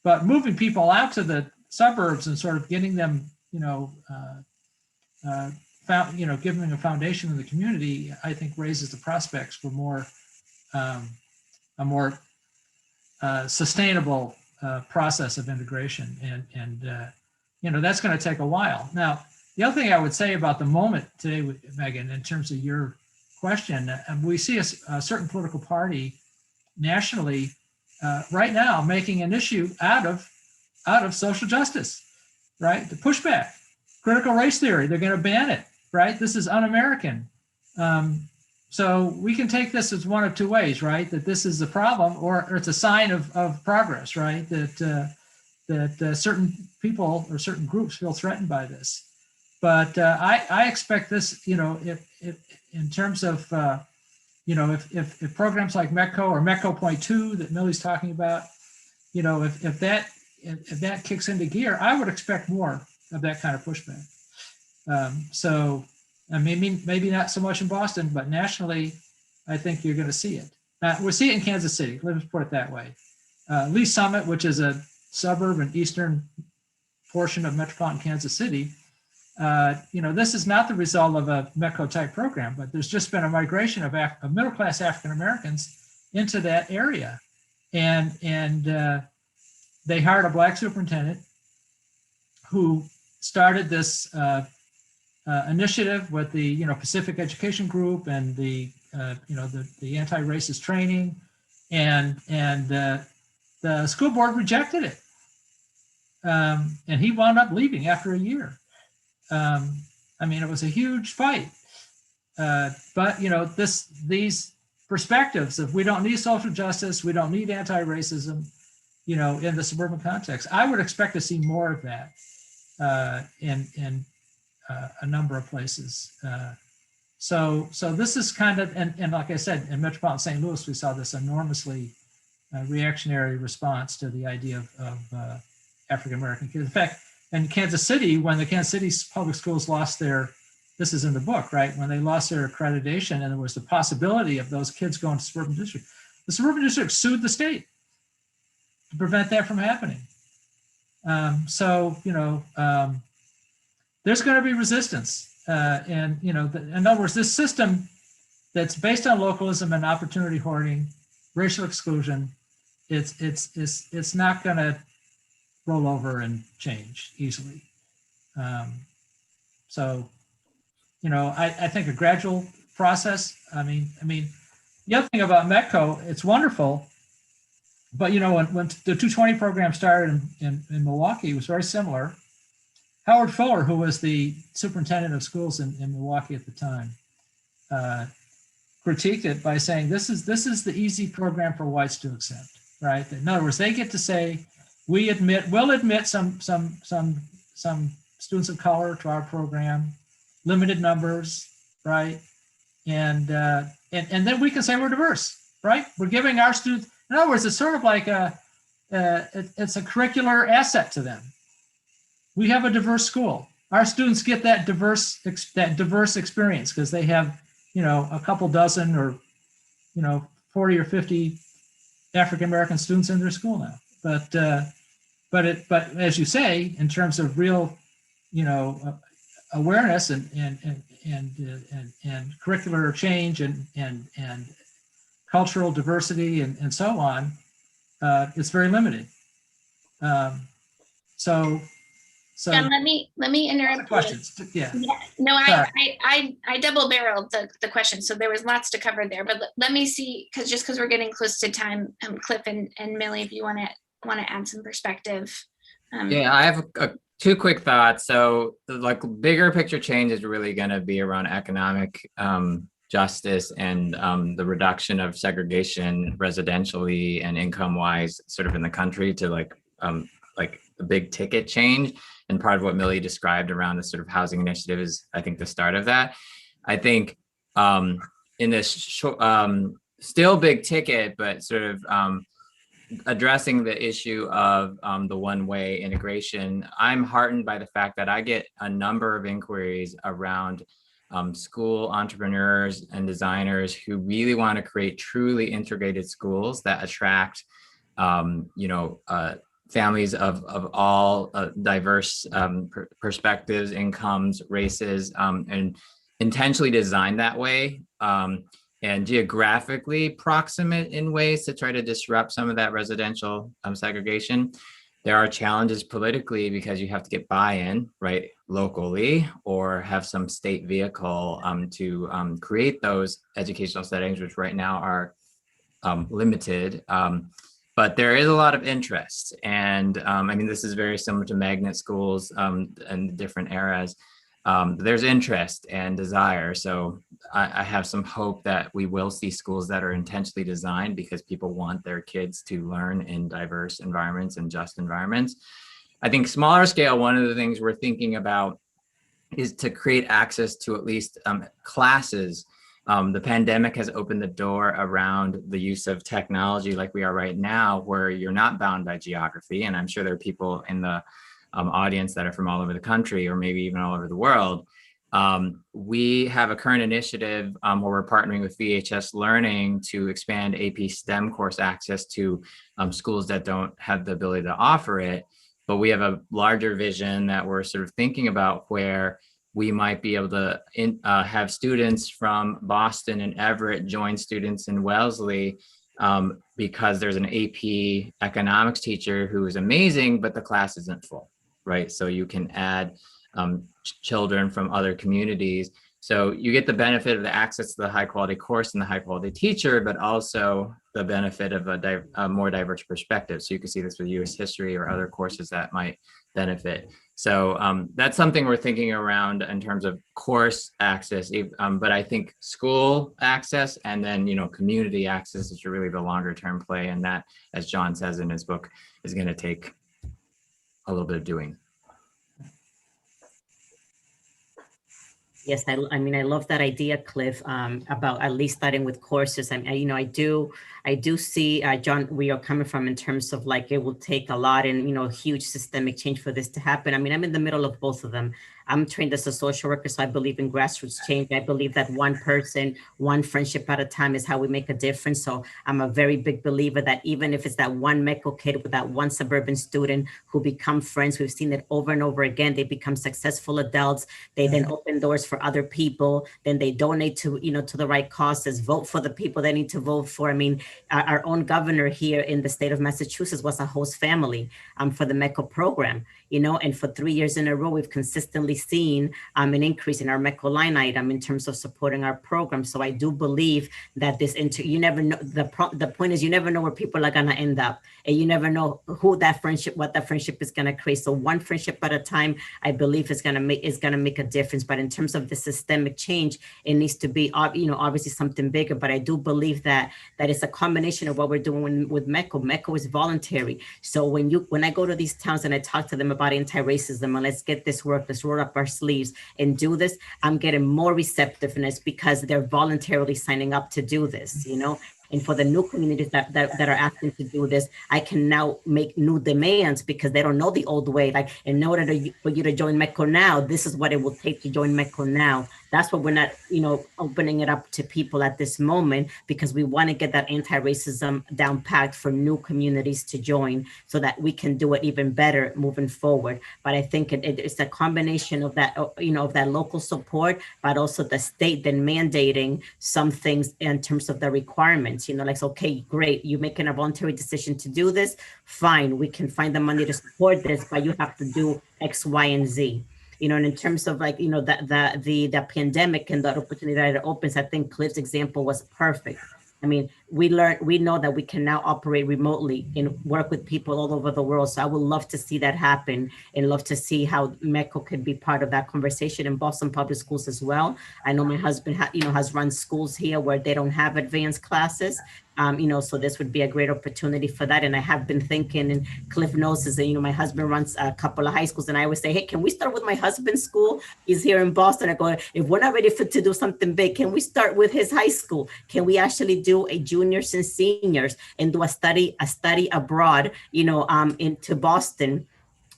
but moving people out to the suburbs and sort of getting them, giving them a foundation in the community, I think raises the prospects for a more sustainable process of integration, and that's going to take a while. Now, the other thing I would say about the moment today, Megan, in terms of your question, we see a certain political party nationally right now making an issue out of out of social justice, right? The pushback, critical race theory, they're going to ban it, right? This is un-American. So we can take this as one of two ways, right? That this is a problem, or it's a sign of progress, right? That certain people or certain groups feel threatened by this. But I expect this, if in terms of, if programs like METCO or METCO Point 2 that Millie's talking about, if that kicks into gear, I would expect more of that kind of pushback. So I mean, maybe not so much in Boston, but nationally, I think you're going to see it. We'll see it in Kansas City. Let's put it that way. Lee Summit, which is a suburb and eastern portion of metropolitan Kansas City, this is not the result of a METCO type program, but there's just been a migration of middle-class African Americans into that area, and they hired a Black superintendent who started this initiative with the Pacific Education Group and the anti-racist training, and the school board rejected it, and he wound up leaving after a year. I mean, it was a huge fight, but these perspectives of we don't need social justice, we don't need anti-racism, in the suburban context, I would expect to see more of that in a number of places. So this is kind of, and like I said, in metropolitan St. Louis, we saw this enormously reactionary response to the idea of African-American kids. In fact, in Kansas City, when the Kansas City public schools lost this is in the book, right? When they lost their accreditation and there was the possibility of those kids going to suburban district, the suburban district sued the state to prevent that from happening. There's going to be resistance. In other words, this system that's based on localism and opportunity hoarding, racial exclusion, it's not going to roll over and change easily. I think a gradual process. I mean, the other thing about METCO, it's wonderful, but when the 220 program started in Milwaukee, it was very similar. Howard Fuller, who was the superintendent of schools in Milwaukee at the time, critiqued it by saying this is the easy program for whites to accept, right? In other words, they get to say, we'll admit some students of color to our program, limited numbers, right? And then we can say we're diverse, right? We're giving our students, in other words, it's sort of like it's a curricular asset to them. We have a diverse school. Our students get that diverse experience because they have, a couple dozen or, 40 or 50 African-American students in their school now. But as you say, in terms of real, awareness and curricular change and cultural diversity and so on, it's very limited. So John, let me interrupt. Questions. Yeah. No, I double barreled the question, so there was lots to cover there. But let me see, because we're getting close to time, Cliff and Millie, if you want to add some perspective. Yeah, I have two quick thoughts. So the bigger picture change is really going to be around economic justice and the reduction of segregation residentially and income wise, sort of in the country, to like a big ticket change. And part of what Millie described around the sort of housing initiative is, I think, the start of that. I think in this still big ticket, but sort of addressing the issue of the one-way integration, I'm heartened by the fact that I get a number of inquiries around school entrepreneurs and designers who really want to create truly integrated schools that attract, families of all diverse perspectives, incomes, races, and intentionally designed that way, and geographically proximate in ways to try to disrupt some of that residential segregation. There are challenges politically because you have to get buy-in, right, locally, or have some state vehicle to create those educational settings, which right now are limited. but there is a lot of interest. And I mean, this is very similar to magnet schools and different eras. There's interest and desire. So I have some hope that we will see schools that are intentionally designed because people want their kids to learn in diverse environments and just environments. I think smaller scale, one of the things we're thinking about is to create access to at least classes. The pandemic has opened the door around the use of technology like we are right now, where you're not bound by geography. And I'm sure there are people in the audience that are from all over the country or maybe even all over the world. We have a current initiative where we're partnering with VHS Learning to expand AP STEM course access to schools that don't have the ability to offer it. But we have a larger vision that we're sort of thinking about where we might be able to have students from Boston and Everett join students in Wellesley because there's an AP economics teacher who is amazing, but the class isn't full, right? So you can add children from other communities. So you get the benefit of the access to the high quality course and the high quality teacher, but also the benefit of a more diverse perspective. So you can see this with US history or other courses that might benefit. So that's something we're thinking around in terms of course access, but I think school access and then, community access is really the longer term play. And that, as John says in his book, is going to take a little bit of doing. Yes, I mean, I love that idea, Cliff, about at least starting with courses. And I do see, John, where you're coming from in terms of like, it will take a lot and, huge systemic change for this to happen. I mean, I'm in the middle of both of them. I'm trained as a social worker, so I believe in grassroots change. I believe that one person, one friendship at a time is how we make a difference. So I'm a very big believer that even if it's that one MECO kid with that one suburban student who become friends, we've seen it over and over again. They become successful adults. They then open doors for other people. Then they donate to, to the right causes, vote for the people they need to vote for. I mean, our own governor here in the state of Massachusetts was a host family for the MECO program, and for 3 years in a row, we've consistently seen an increase in our MECO line item in terms of supporting our program. So I do believe that you never know, the point is you never know where people are gonna end up, and you never know what that friendship is gonna create. So one friendship at a time, I believe is gonna make a difference. But in terms of the systemic change, it needs to be, obviously something bigger. But I do believe that it's a combination of what we're doing with MECO. MECO is voluntary. So when I go to these towns and I talk to them about anti-racism and let's get this work, let's roll up our sleeves and do this, I'm getting more receptiveness because they're voluntarily signing up to do this, And for the new communities that are asking to do this, I can now make new demands because they don't know the old way. Like, in order for you to join MECO now, this is what it will take to join MECO now. That's what we're not, opening it up to people at this moment, because we want to get that anti-racism down packed for new communities to join so that we can do it even better moving forward. But I think it's a combination of that, of that local support, but also the state then mandating some things in terms of the requirements. Like, okay, great, you're making a voluntary decision to do this. Fine, we can find the money to support this, but you have to do X, Y, and Z. And in terms of like, the pandemic and the opportunity that it opens, I think Cliff's example was perfect. I mean, we know that we can now operate remotely and work with people all over the world. So I would love to see that happen and love to see how MECO could be part of that conversation in Boston Public Schools as well. I know my husband, has run schools here where they don't have advanced classes. So this would be a great opportunity for that. And I have been thinking, and Cliff knows, is that, my husband runs a couple of high schools, and I always say, hey, can we start with my husband's school? He's here in Boston. I go, if we're not ready to do something big, can we start with his high school? Can we actually do a juniors and seniors and do a study abroad, into Boston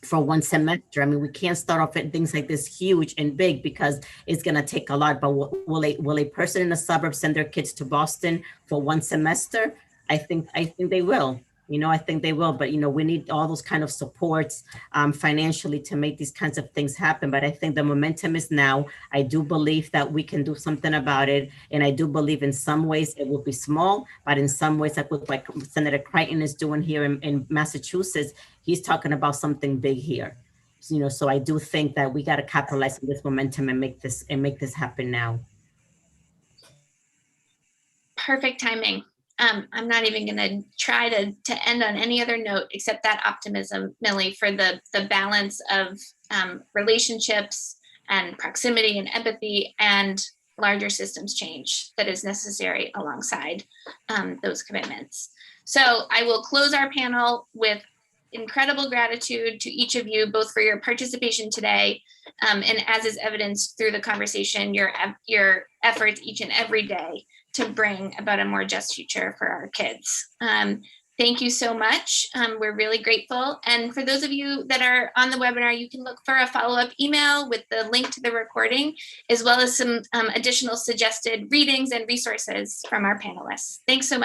for one semester? I mean, we can't start off at things like this huge and big because it's going to take a lot. But will a person in the suburbs send their kids to Boston for one semester? I think they will. I think they will, but we need all those kind of supports financially to make these kinds of things happen. But I think the momentum is now. I do believe that we can do something about it, and I do believe in some ways it will be small, but in some ways, like Senator Crichton is doing here in Massachusetts, he's talking about something big here. So I do think that we got to capitalize on this momentum and make this happen now. Perfect timing. I'm not even going to try to end on any other note except that optimism, Millie, for the balance of relationships and proximity and empathy and larger systems change that is necessary alongside those commitments. So I will close our panel with incredible gratitude to each of you, both for your participation today, and as is evidenced through the conversation, your efforts each and every day to bring about a more just future for our kids. Thank you so much. We're really grateful. And for those of you that are on the webinar, you can look for a follow-up email with the link to the recording, as well as some additional suggested readings and resources from our panelists. Thanks so much.